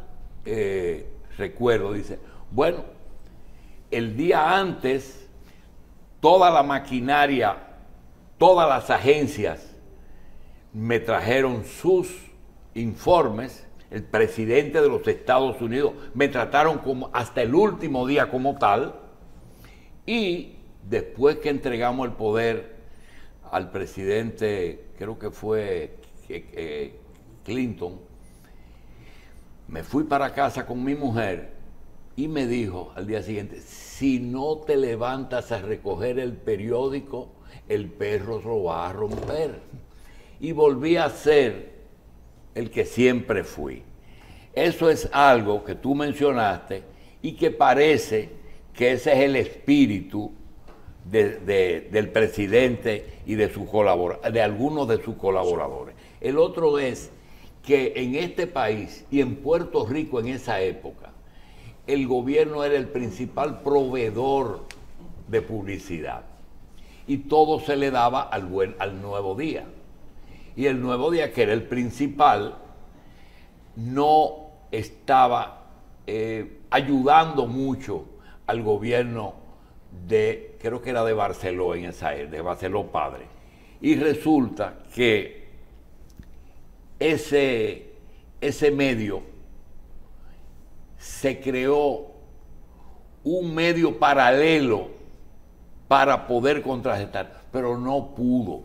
recuerdo. Dice, bueno, el día antes, toda la maquinaria, todas las agencias me trajeron sus informes. El presidente de los Estados Unidos me trataron como hasta el último día como tal, y después que entregamos el poder al presidente, creo que fue Clinton, me fui para casa con mi mujer y me dijo al día siguiente, si no te levantas a recoger el periódico, el perro lo va a romper. Y volví a ser el que siempre fui. Eso es algo que tú mencionaste y que parece que ese es el espíritu del presidente y de algunos de sus colaboradores. El otro es que en este país y en Puerto Rico en esa época, el gobierno era el principal proveedor de publicidad y todo se le daba al Nuevo Día. Y el Nuevo Día, que era el principal, no estaba ayudando mucho al gobierno creo que era de Barceló en esa era, de Barceló padre. Y resulta que ese medio se creó un medio paralelo para poder contrarrestar, pero no pudo.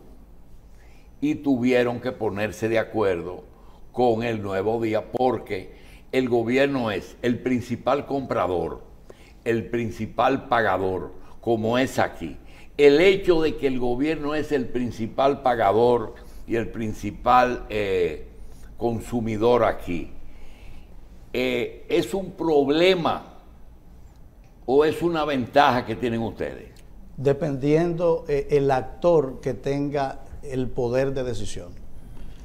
Y tuvieron que ponerse de acuerdo con el Nuevo Día porque el gobierno es el principal comprador, el principal pagador, como es aquí. El hecho de que el gobierno es el principal pagador y el principal consumidor aquí, ¿es un problema o es una ventaja que tienen ustedes? Dependiendo el actor que tenga el poder de decisión.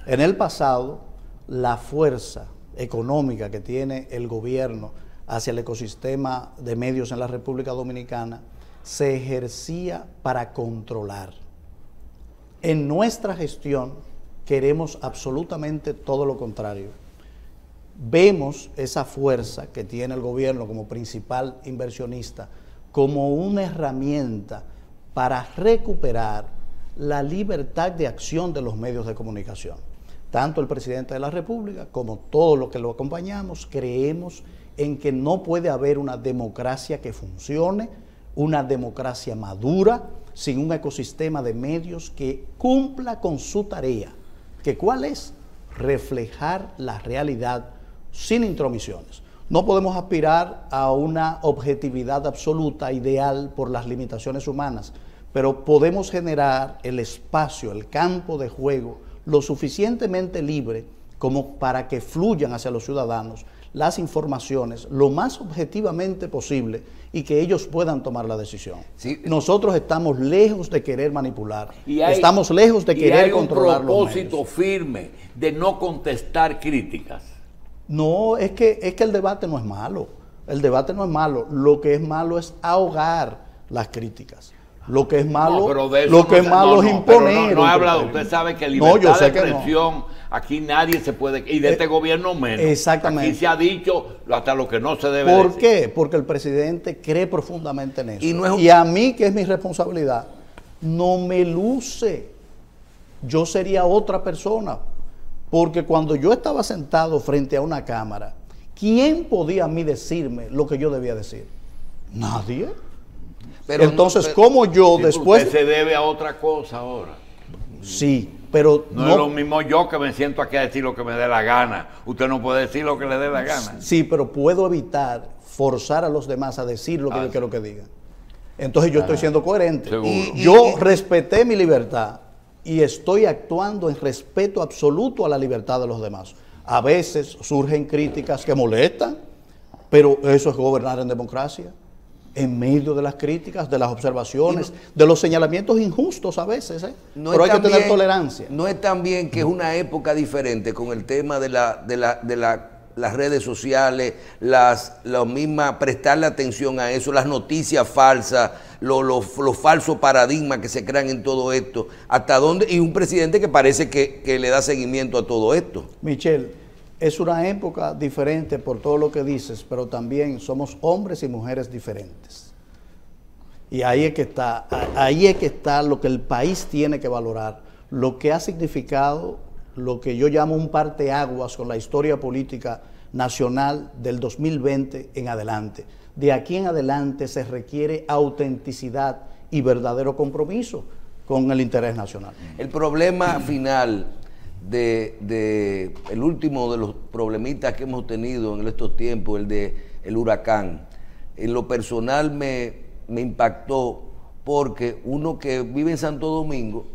En el pasado, la fuerza económica que tiene el gobierno hacia el ecosistema de medios en la República Dominicana se ejercía para controlar. En nuestra gestión queremos absolutamente todo lo contrario. Vemos esa fuerza que tiene el gobierno como principal inversionista como una herramienta para recuperar la libertad de acción de los medios de comunicación. Tanto el presidente de la República como todos los que lo acompañamos creemos en que no puede haber una democracia que funcione, una democracia madura, sin un ecosistema de medios que cumpla con su tarea, que ¿cuál es? Reflejar la realidad sin intromisiones. No podemos aspirar a una objetividad absoluta, ideal, por las limitaciones humanas, pero podemos generar el espacio, el campo de juego, lo suficientemente libre como para que fluyan hacia los ciudadanos las informaciones lo más objetivamente posible y que ellos puedan tomar la decisión. Sí. Nosotros estamos lejos de querer manipular, estamos lejos de querer controlar los medios. Hay un propósito firme de no contestar críticas. No, es que el debate no es malo, el debate no es malo, lo que es malo es ahogar las críticas. Lo que es malo, es imponer. No habla, usted sabe que libertad de expresión, aquí nadie se puede, y de este gobierno menos. Exactamente. Aquí se ha dicho hasta lo que no se debe decir. ¿Por qué? Porque el presidente cree profundamente en eso. Y a mí, que es mi responsabilidad, no me luce. Yo sería otra persona. Porque cuando yo estaba sentado frente a una cámara, ¿quién podía a mí decirme lo que yo debía decir? Nadie. Pero entonces, ¿cómo yo después? Usted se debe a otra cosa ahora. Sí, pero no es lo mismo yo que me siento aquí a decir lo que me dé la gana. Usted no puede decir lo que le dé la gana. Sí, pero puedo evitar forzar a los demás a decir lo que yo quiero que digan. Entonces yo estoy siendo coherente. Yo respeté mi libertad y estoy actuando en respeto absoluto a la libertad de los demás. A veces surgen críticas que molestan, pero eso es gobernar en democracia. En medio de las críticas, de las observaciones, de los señalamientos injustos a veces, pero hay que tener tolerancia. No es también que es una época diferente con el tema de las redes sociales, la misma, prestarle atención a eso, las noticias falsas, los falsos paradigmas que se crean en todo esto, hasta dónde, y un presidente que parece que le da seguimiento a todo esto. Michelle, es una época diferente por todo lo que dices, pero también somos hombres y mujeres diferentes. Y ahí es que está lo que el país tiene que valorar, lo que ha significado, lo que yo llamo un parteaguas con la historia política nacional del 2020 en adelante. De aquí en adelante se requiere autenticidad y verdadero compromiso con el interés nacional. El problema final el último de los problemitas que hemos tenido en estos tiempos, el huracán, en lo personal me impactó porque uno que vive en Santo Domingo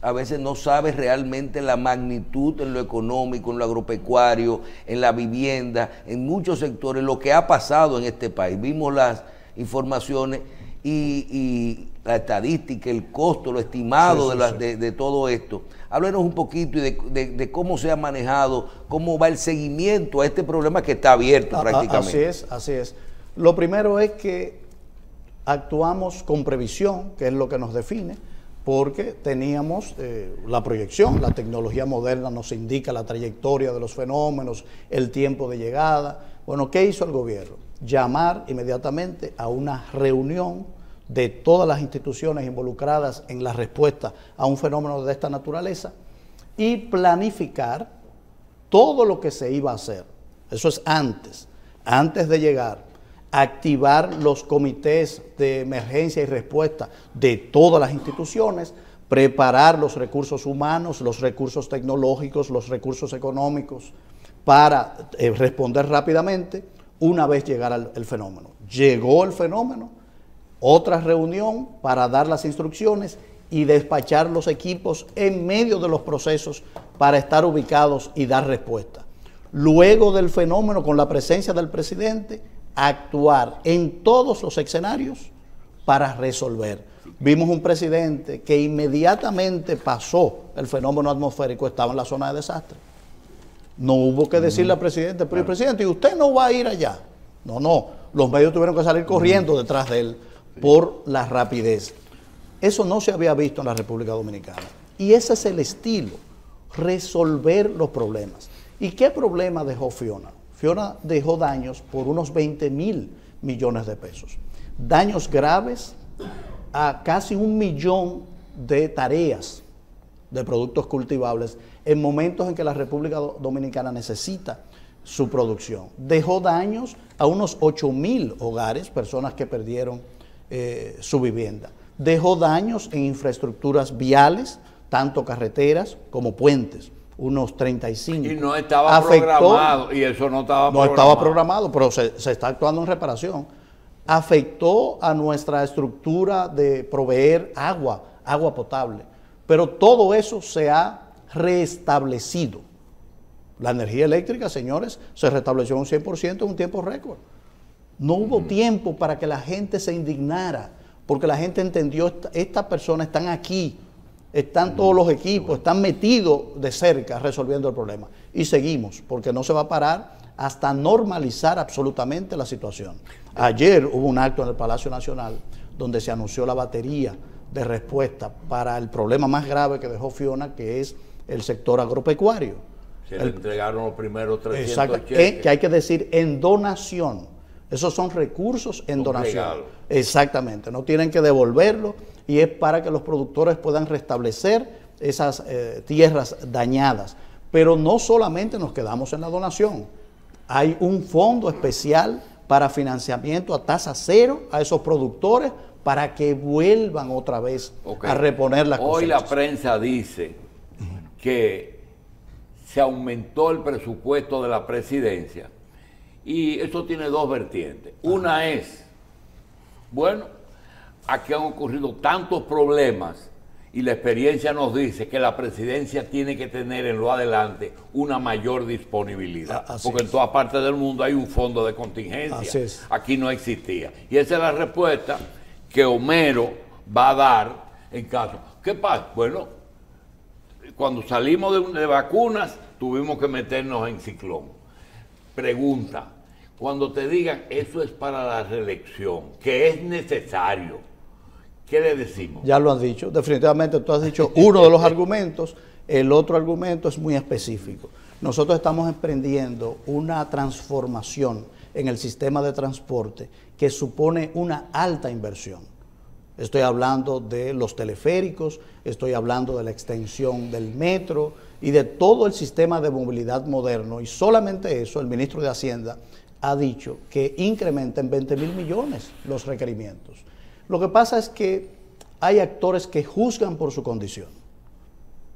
a veces no sabe realmente la magnitud en lo económico, en lo agropecuario, en la vivienda, en muchos sectores, lo que ha pasado en este país. Vimos las informaciones y la estadística, el costo, lo estimado de todo esto. Háblenos un poquito de cómo se ha manejado, cómo va el seguimiento a este problema que está abierto prácticamente. Así es. Lo primero es que actuamos con previsión, que es lo que nos define, porque teníamos la proyección, la tecnología moderna nos indica la trayectoria de los fenómenos, el tiempo de llegada. Bueno, ¿qué hizo el gobierno? Llamar inmediatamente a una reunión de todas las instituciones involucradas en la respuesta a un fenómeno de esta naturaleza y planificar todo lo que se iba a hacer. Eso es antes de llegar, activar los comités de emergencia y respuesta de todas las instituciones, preparar los recursos humanos, los recursos tecnológicos, los recursos económicos para responder rápidamente una vez llegara el fenómeno. Llegó el fenómeno, otra reunión para dar las instrucciones y despachar los equipos en medio de los procesos para estar ubicados y dar respuesta. Luego del fenómeno, con la presencia del presidente, actuar en todos los escenarios para resolver. Vimos un presidente que inmediatamente pasó el fenómeno atmosférico, estaba en la zona de desastre. No hubo que decirle al presidente, pero el presidente, ¿y usted no va a ir allá? No, los medios tuvieron que salir corriendo detrás de él por la rapidez. Eso no se había visto en la República Dominicana. Y ese es el estilo, resolver los problemas. ¿Y qué problema dejó Fiona? Fiona dejó daños por unos 20.000 millones de pesos. Daños graves a casi 1 millón de tareas de productos cultivables en momentos en que la República Dominicana necesita su producción. Dejó daños a unos 8.000 hogares, personas que perdieron su vivienda. Dejó daños en infraestructuras viales, tanto carreteras como puentes, unos 35. Y no estaba programado, y eso no estaba programado. No estaba programado, pero se está actuando en reparación. Afectó a nuestra estructura de proveer agua potable. Pero todo eso se ha restablecido. La energía eléctrica, señores, se restableció un 100% en un tiempo récord. No hubo tiempo para que la gente se indignara, porque la gente entendió, estas personas están aquí, están todos los equipos, están metidos de cerca resolviendo el problema. Y seguimos, porque no se va a parar hasta normalizar absolutamente la situación. Ayer hubo un acto en el Palacio Nacional donde se anunció la batería de respuesta para el problema más grave que dejó Fiona, que es el sector agropecuario. Se le entregaron los primeros 300 exacto, cheques. que hay que decir en donación. Esos son recursos en donación. Regalo. Exactamente, no tienen que devolverlo y es para que los productores puedan restablecer esas tierras dañadas. Pero no solamente nos quedamos en la donación. Hay un fondo especial para financiamiento a tasa cero a esos productores para que vuelvan otra vez a reponer las cosechas. Hoy la prensa dice que se aumentó el presupuesto de la presidencia y eso tiene dos vertientes. Una es, bueno, aquí han ocurrido tantos problemas y la experiencia nos dice que la presidencia tiene que tener en lo adelante una mayor disponibilidad. Porque en todas partes del mundo hay un fondo de contingencia. Aquí no existía. Y esa es la respuesta que Homero va a dar en caso. ¿Qué pasa? Bueno, cuando salimos de vacunas tuvimos que meternos en ciclón. Pregunta, cuando te digan eso es para la reelección, que es necesario, ¿qué le decimos? Ya lo has dicho, definitivamente tú has dicho uno de los argumentos, el otro argumento es muy específico. Nosotros estamos emprendiendo una transformación en el sistema de transporte que supone una alta inversión. Estoy hablando de los teleféricos, estoy hablando de la extensión del metro y de todo el sistema de movilidad moderno. Y solamente eso, el ministro de Hacienda ha dicho que incrementa en 20.000 millones los requerimientos. Lo que pasa es que hay actores que juzgan por su condición.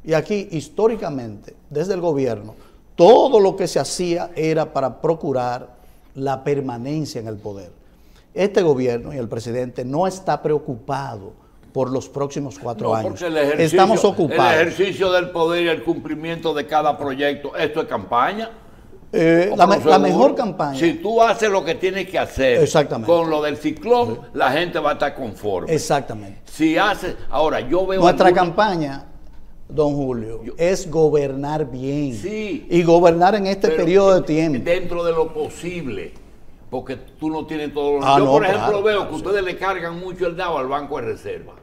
Y aquí, históricamente, desde el gobierno, todo lo que se hacía era para procurar la permanencia en el poder. Este gobierno y el presidente no está preocupado por los próximos 4 años. Estamos ocupados. El ejercicio del poder y el cumplimiento de cada proyecto, esto es campaña. La mejor campaña. Si tú haces lo que tienes que hacer Exactamente. con lo del ciclón, la gente va a estar conforme. Exactamente. Si haces, ahora yo veo Nuestra campaña, don Julio, es gobernar bien. Sí. Y gobernar en este pero periodo de tiempo. dentro de lo posible, porque tú no tienes todo lo... Ah, yo, no, por ejemplo, claro, veo claro, que sí. ustedes le cargan mucho el DAO al Banco de Reserva.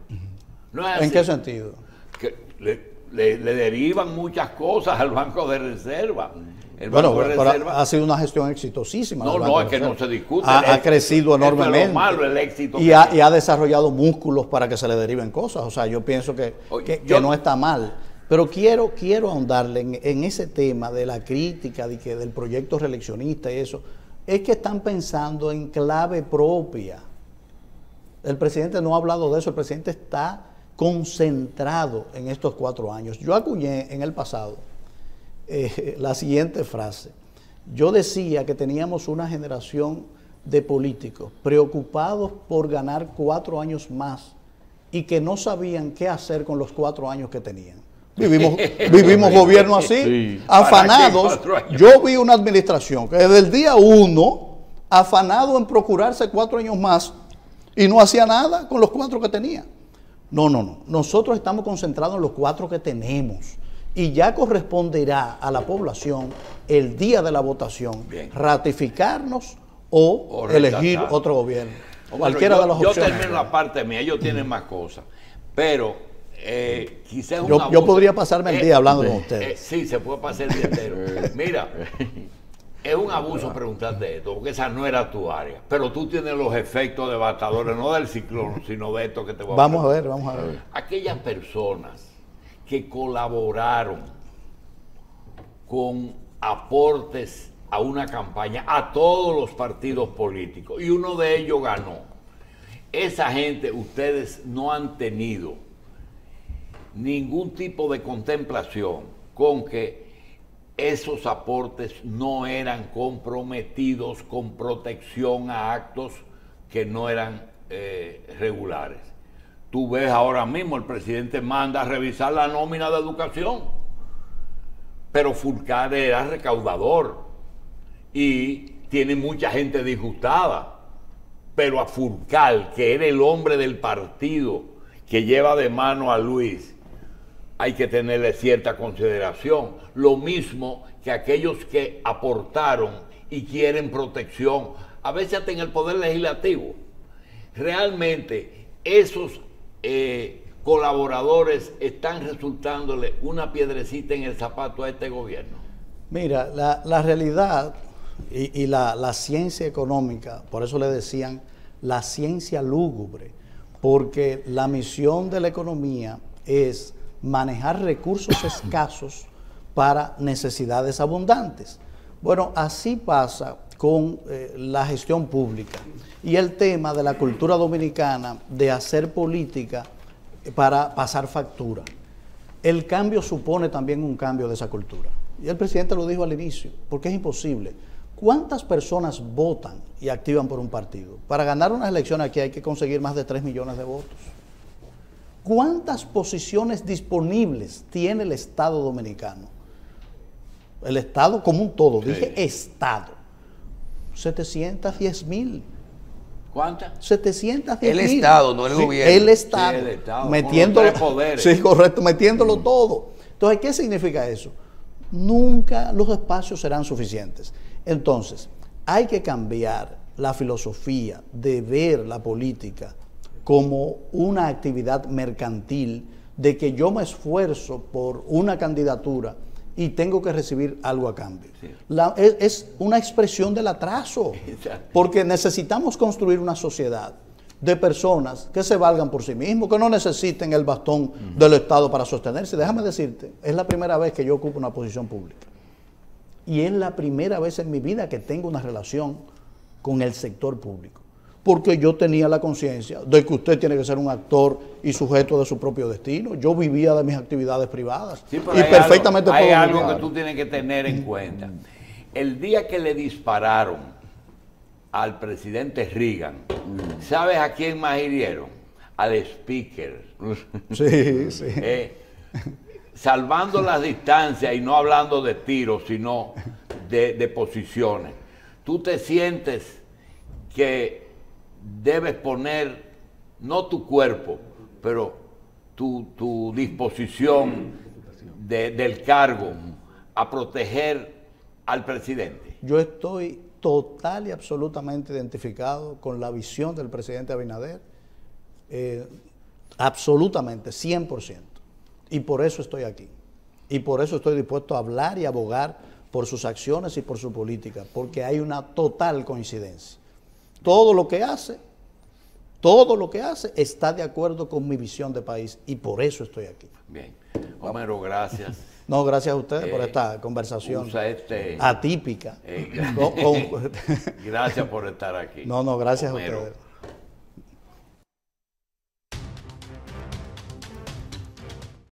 ¿No es así? ¿En qué sentido? Que le derivan muchas cosas al Banco de Reserva. El Bueno, Banco de pero Reserva... ha sido una gestión exitosísima. No, del no, Banco es de que no Reserva. se discute. Ha crecido enormemente. Eso es lo malo, el éxito. Y ha desarrollado músculos para que se le deriven cosas. O sea, yo pienso que no está mal. Pero quiero ahondarle en ese tema de la crítica, del proyecto reeleccionista y eso. Es que están pensando en clave propia. El presidente no ha hablado de eso. El presidente está concentrado en estos 4 años. Yo acuñé en el pasado la siguiente frase. Yo decía que teníamos una generación de políticos preocupados por ganar 4 años más y que no sabían qué hacer con los 4 años que tenían. Vivimos gobierno así, Sí. afanados. ¿Para qué 4 años? Yo vi una administración que desde el día 1, afanado en procurarse 4 años más y no hacía nada con los 4 que tenía. No. Nosotros estamos concentrados en los 4 que tenemos. Y ya corresponderá a la población el día de la votación ratificarnos o elegir otro gobierno. Cualquiera de las yo opciones. termino la parte mía, ellos tienen más cosas. Pero quizás un Yo abuso. podría pasarme el día hablando con ustedes. Sí, se puede pasar el día entero. Mira, es un abuso preguntarte esto, porque esa no era tu área. Pero tú tienes los efectos devastadores, no del ciclón, sino de esto que te voy a Vamos a preguntar. ver, vamos a ver. Aquellas personas que colaboraron con aportes a una campaña a todos los partidos políticos y uno de ellos ganó. Esa gente, ustedes no han tenido ningún tipo de contemplación con que esos aportes no eran comprometidos con protección a actos que no eran regulares. Tú ves ahora mismo, el presidente manda a revisar la nómina de educación, pero Fulcar era recaudador y tiene mucha gente disgustada, pero a Fulcar, que era el hombre del partido que lleva de mano a Luis, hay que tenerle cierta consideración. Lo mismo que aquellos que aportaron y quieren protección, a veces hasta en el Poder Legislativo. Realmente esos colaboradores están resultándole una piedrecita en el zapato a este gobierno. Mira, la realidad y la ciencia económica, por eso le decían la ciencia lúgubre, porque la misión de la economía es manejar recursos escasos para necesidades abundantes. Bueno, así pasa con la gestión pública y el tema de la cultura dominicana de hacer política para pasar factura. El cambio supone también un cambio de esa cultura. Y el presidente lo dijo al inicio, porque es imposible. ¿Cuántas personas votan y activan por un partido? Para ganar unas elecciones aquí hay que conseguir más de 3 millones de votos. ¿Cuántas posiciones disponibles tiene el Estado dominicano? El Estado como un todo, sí. Dije Estado. 710,000. ¿Cuántas? 710,000. El Estado, no el gobierno. El Estado. Sí, el Estado, metiéndolo, con los 3 poderes. Sí, correcto, metiéndolo todo. Entonces, ¿qué significa eso? Nunca los espacios serán suficientes. Entonces, hay que cambiar la filosofía de ver la política como una actividad mercantil, de que yo me esfuerzo por una candidatura y tengo que recibir algo a cambio. Sí. Es una expresión del atraso, porque necesitamos construir una sociedad de personas que se valgan por sí mismos, que no necesiten el bastón del Estado para sostenerse. Déjame decirte, es la primera vez que yo ocupo una posición pública. Y es la primera vez en mi vida que tengo una relación con el sector público. Porque yo tenía la conciencia de que usted tiene que ser un actor y sujeto de su propio destino. Yo vivía de mis actividades privadas. Sí, y perfectamente hay puedo algo vivir. que tú tienes que tener en cuenta. El día que le dispararon al presidente Reagan, ¿sabes a quién más hirieron? Al speaker. Sí, sí. Salvando las distancias y no hablando de tiros, sino de posiciones. Tú te sientes que debes poner, no tu cuerpo, pero tu disposición del cargo a proteger al presidente. Yo estoy total y absolutamente identificado con la visión del presidente Abinader, absolutamente, 100%. Y por eso estoy aquí. Y por eso estoy dispuesto a hablar y abogar por sus acciones y por su política, porque hay una total coincidencia. Todo lo que hace está de acuerdo con mi visión de país y por eso estoy aquí. Bien. Homero, gracias. No, gracias a ustedes por esta conversación atípica. Gracias por estar aquí. No, gracias Homero. a ustedes.